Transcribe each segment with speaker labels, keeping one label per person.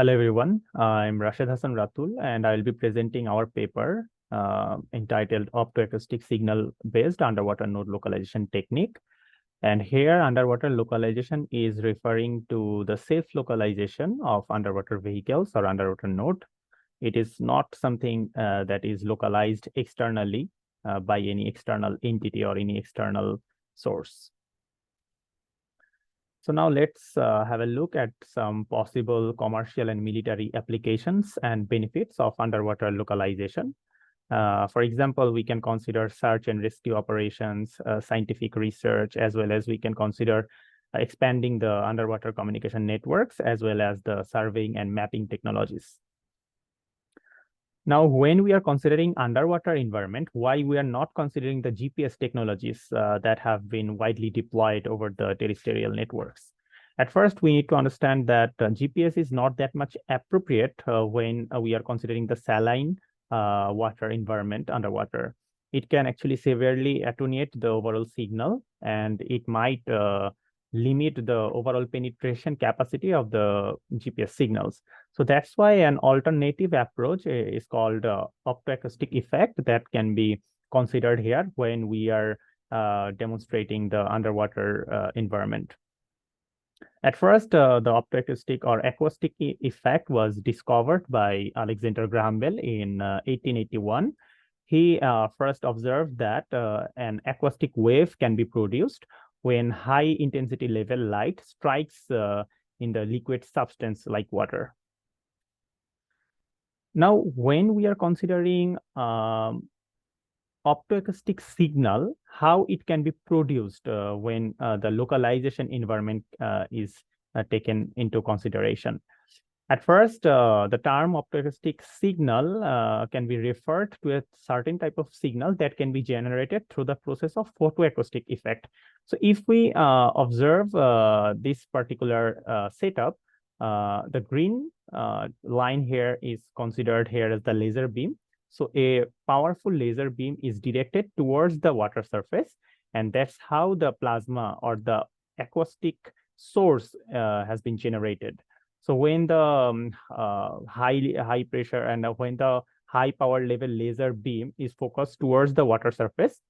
Speaker 1: Hello everyone, I'm Rashid Hassan Ratul and I will be presenting our paper entitled Optoacoustic Signal-Based Underwater Node Localization Technique. And here underwater localization is referring to the self-localization of underwater vehicles or underwater node. It is not something that is localized externally by any external entity or any external source. So now let's have a look at some possible commercial and military applications and benefits of underwater localization. For example, we can consider search and rescue operations, scientific research, as well as we can consider expanding the underwater communication networks, as well as the surveying and mapping technologies. Now, when we are considering underwater environment, why we are not considering the GPS technologies that have been widely deployed over the terrestrial networks? At first, we need to understand that GPS is not that much appropriate when we are considering the saline water environment underwater. It can actually severely attenuate the overall signal, and it might limit the overall penetration capacity of the GPS signals. So that's why an alternative approach is called optoacoustic effect that can be considered here when we are demonstrating the underwater environment. At first, the optoacoustic or acoustic effect was discovered by Alexander Graham Bell in 1881. He first observed that an acoustic wave can be produced when high intensity level light strikes in the liquid substance like water. Now, when we are considering optoacoustic signal, how it can be produced when the localization environment is taken into consideration. At first, the term optoacoustic signal can be referred to a certain type of signal that can be generated through the process of photoacoustic effect. So if we observe this particular setup, the green line here is considered here as the laser beam. So a powerful laser beam is directed towards the water surface, and that's how the plasma or the acoustic source has been generated. So when the high pressure and when the high power level laser beam is focused towards the water surface,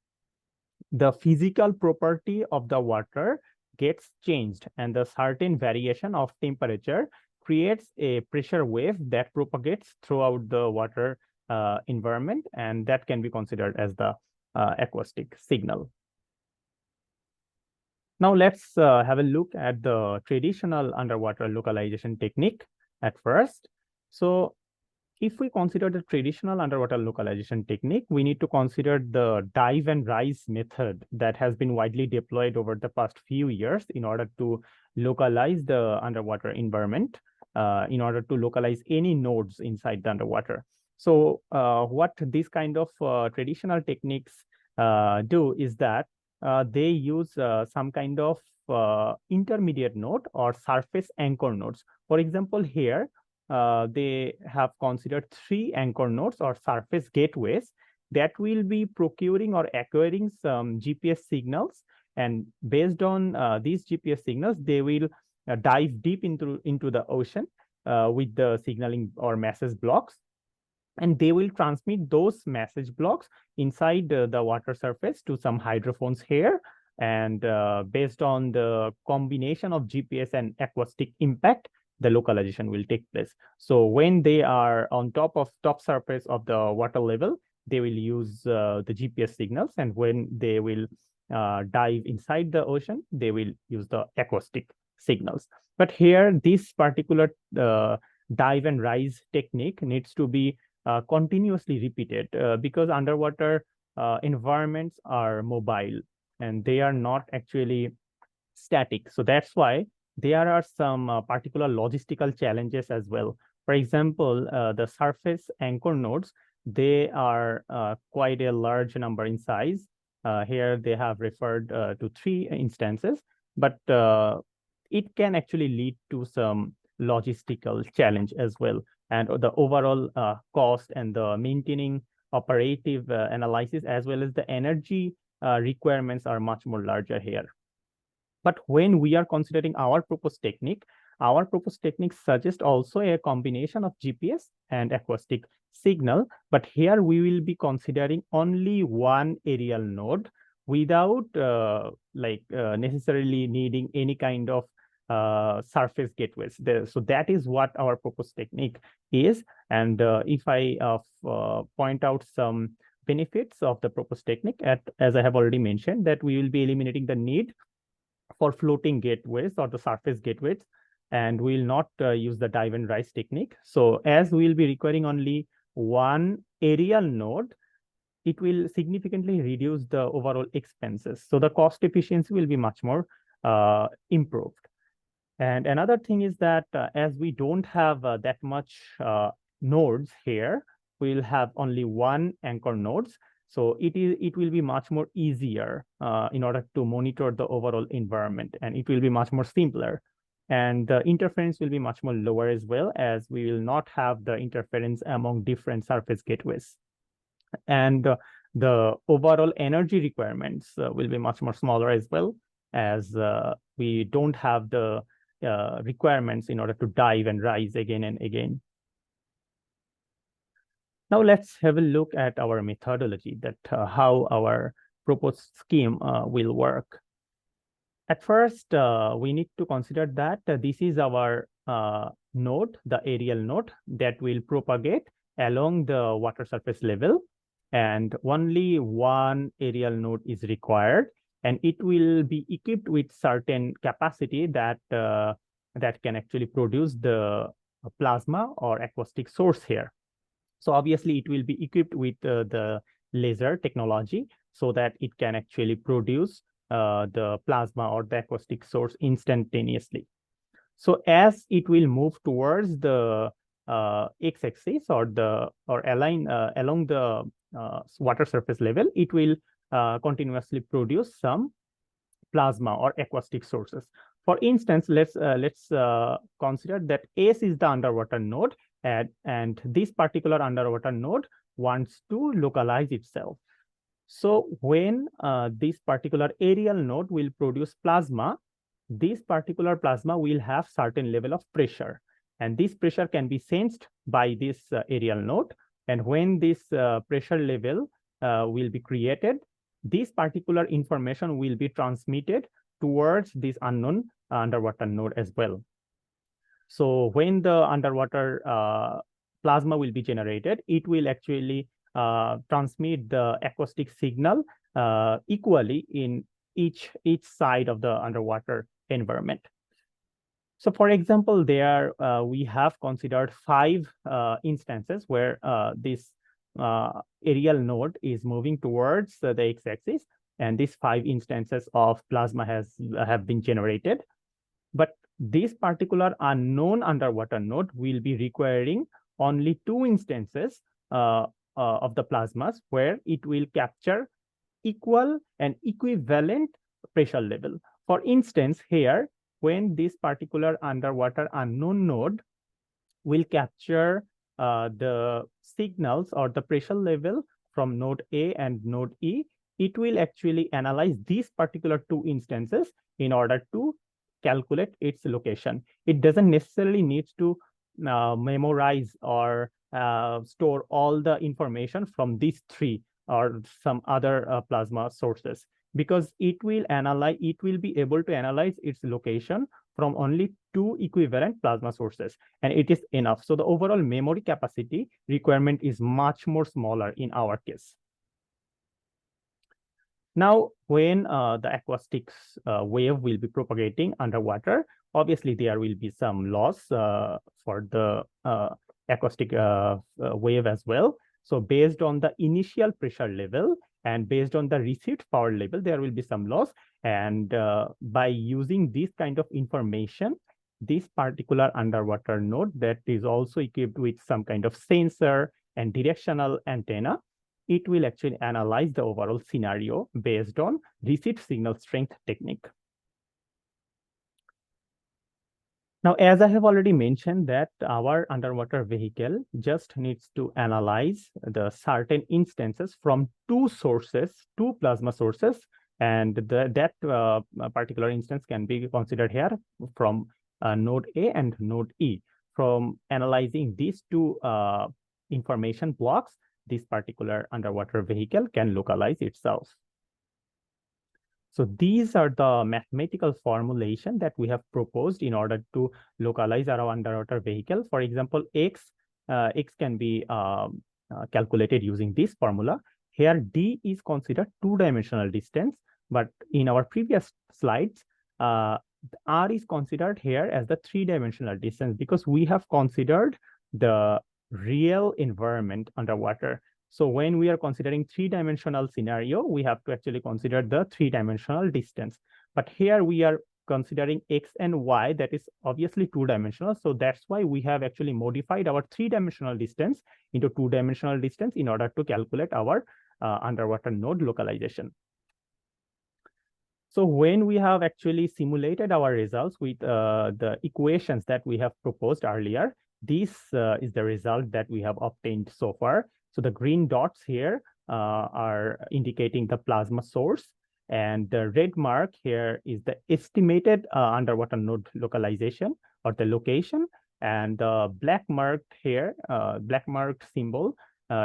Speaker 1: the physical property of the water gets changed, and the certain variation of temperature creates a pressure wave that propagates throughout the water environment, and that can be considered as the acoustic signal. Now let's have a look at the traditional underwater localization technique at first. So if we consider the traditional underwater localization technique, we need to consider the dive and rise method that has been widely deployed over the past few years in order to localize the underwater environment, in order to localize any nodes inside the underwater. So what these kind of traditional techniques do is that they use some kind of intermediate node or surface anchor nodes. For example, here, they have considered 3 anchor nodes or surface gateways that will be procuring or acquiring some GPS signals. And based on these GPS signals, they will dive deep into the ocean with the signaling or message blocks. And they will transmit those message blocks inside the water surface to some hydrophones here. And based on the combination of GPS and acoustic impact, the localization will take place. So when they are on top surface of the water level, they will use the GPS signals. And when they will dive inside the ocean, they will use the acoustic signals. But here, this particular dive and rise technique needs to be continuously repeated because underwater environments are mobile and they are not actually static. So that's why there are some particular logistical challenges as well. For example, the surface anchor nodes, they are quite a large number in size. Here they have referred to 3 instances, but it can actually lead to some logistical challenge as well. And the overall cost and the maintaining operative analysis as well as the energy requirements are much more larger here. But when we are considering our proposed technique, our proposed technique suggests also a combination of GPS and acoustic signal, but here we will be considering only one aerial node without necessarily needing any kind of surface gateways. So that is what our proposed technique is. And if I point out some benefits of the proposed technique, as I have already mentioned, that we will be eliminating the need for floating gateways or the surface gateways, and we will not use the dive and rise technique. So as we will be requiring only one aerial node, it will significantly reduce the overall expenses. So the cost efficiency will be much more improved. And another thing is that as we don't have that much nodes here, we'll have only one anchor nodes. So it will be much more easier in order to monitor the overall environment, and it will be much more simpler. And the interference will be much more lower as well, as we will not have the interference among different surface gateways. And the overall energy requirements will be much more smaller as well, as we don't have the requirements in order to dive and rise again and again. Now let's have a look at our methodology, that how our proposed scheme will work. At first, we need to consider that this is our node, the aerial node, that will propagate along the water surface level, and only one aerial node is required, and it will be equipped with certain capacity that that can actually produce the plasma or acoustic source here. So obviously it will be equipped with the laser technology, so that it can actually produce the plasma or the acoustic source instantaneously. So as it will move towards the x-axis or align along the water surface level, it will continuously produce some plasma or acoustic sources. For instance, let's consider that S is the underwater node, and this particular underwater node wants to localize itself. So when this particular aerial node will produce plasma, this particular plasma will have certain level of pressure, and this pressure can be sensed by this aerial node. And when this pressure level will be created, this particular information will be transmitted towards this unknown underwater node as well. So when the underwater plasma will be generated, it will actually transmit the acoustic signal equally in each side of the underwater environment. So for example, there we have considered 5 instances where this aerial node is moving towards the x-axis, and these 5 instances of plasma have been generated. But this particular unknown underwater node will be requiring only 2 instances of the plasmas, where it will capture equal and equivalent pressure level. For instance, here, when this particular underwater unknown node will capture the signals or the pressure level from node A and node E, it will actually analyze these particular 2 instances in order to calculate its location. It doesn't necessarily need to memorize or store all the information from these 3 or some other plasma sources, because it will be able to analyze its location from only 2 equivalent plasma sources, and it is enough. So the overall memory capacity requirement is much more smaller in our case. Now, when the acoustics wave will be propagating underwater, obviously there will be some loss for the acoustic wave as well. So based on the initial pressure level and based on the received power level, there will be some loss. And by using this kind of information, this particular underwater node that is also equipped with some kind of sensor and directional antenna, it will actually analyze the overall scenario based on received signal strength technique. Now, as I have already mentioned, that our underwater vehicle just needs to analyze the certain instances from 2 sources, 2 plasma sources, and that particular instance can be considered here from node A and node E. From analyzing these two information blocks, this particular underwater vehicle can localize itself. So these are the mathematical formulation that we have proposed in order to localize our underwater vehicle. For example, X can be calculated using this formula. Here, D is considered two-dimensional distance, but in our previous slides, R is considered here as the three-dimensional distance because we have considered the real environment underwater. So when we are considering three-dimensional scenario, we have to actually consider the three-dimensional distance. But here we are considering X and Y, that is obviously two-dimensional. So that's why we have actually modified our three-dimensional distance into two-dimensional distance in order to calculate our underwater node localization. So when we have actually simulated our results with the equations that we have proposed earlier, this is the result that we have obtained so far. So the green dots here are indicating the plasma source, and the red mark here is the estimated underwater node localization or the location, and the black marked here, black marked symbol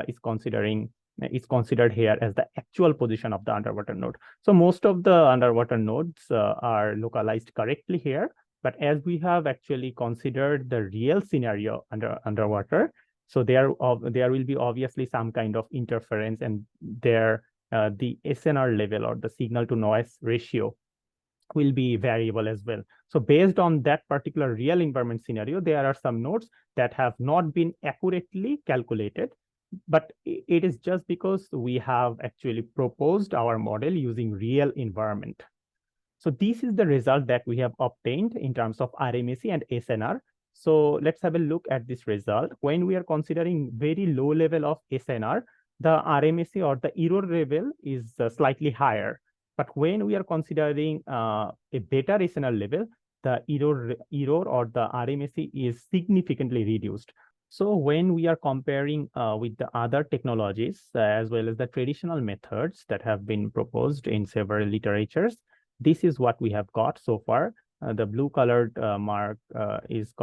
Speaker 1: is considered here as the actual position of the underwater node. So most of the underwater nodes are localized correctly here, but as we have actually considered the real scenario underwater, so there will be obviously some kind of interference, and there the SNR level or the signal to noise ratio will be variable as well. So based on that particular real environment scenario, there are some nodes that have not been accurately calculated, but it is just because we have actually proposed our model using real environment. So this is the result that we have obtained in terms of RMSE and SNR. So let's have a look at this result. When we are considering very low level of SNR, the RMSE or the error level is slightly higher. But when we are considering a better SNR level, the error or the RMSE is significantly reduced. So when we are comparing with the other technologies as well as the traditional methods that have been proposed in several literatures, this is what we have got so far. The blue colored mark is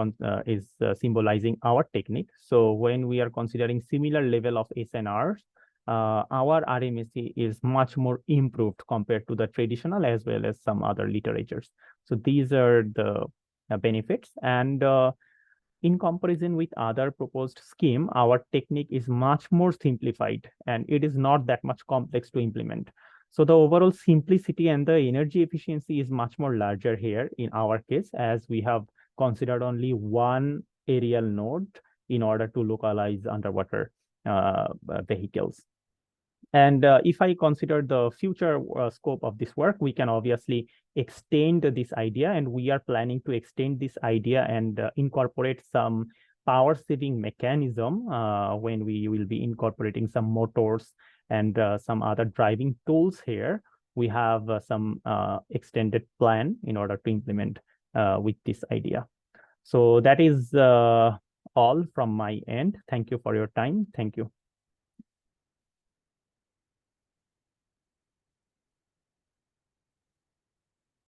Speaker 1: symbolizing our technique. So when we are considering similar level of SNRs, our RMSE is much more improved compared to the traditional as well as some other literatures. So these are the benefits, and in comparison with other proposed scheme, our technique is much more simplified and it is not that much complex to implement. So the overall simplicity and the energy efficiency is much more larger here in our case, as we have considered only one aerial node in order to localize underwater vehicles. And if I consider the future scope of this work, we can obviously extend this idea, and we are planning to extend this idea and incorporate some power saving mechanism when we will be incorporating some motors and some other driving tools here. We have some extended plan in order to implement with this idea. So that is all from my end. Thank you for your time. Thank you.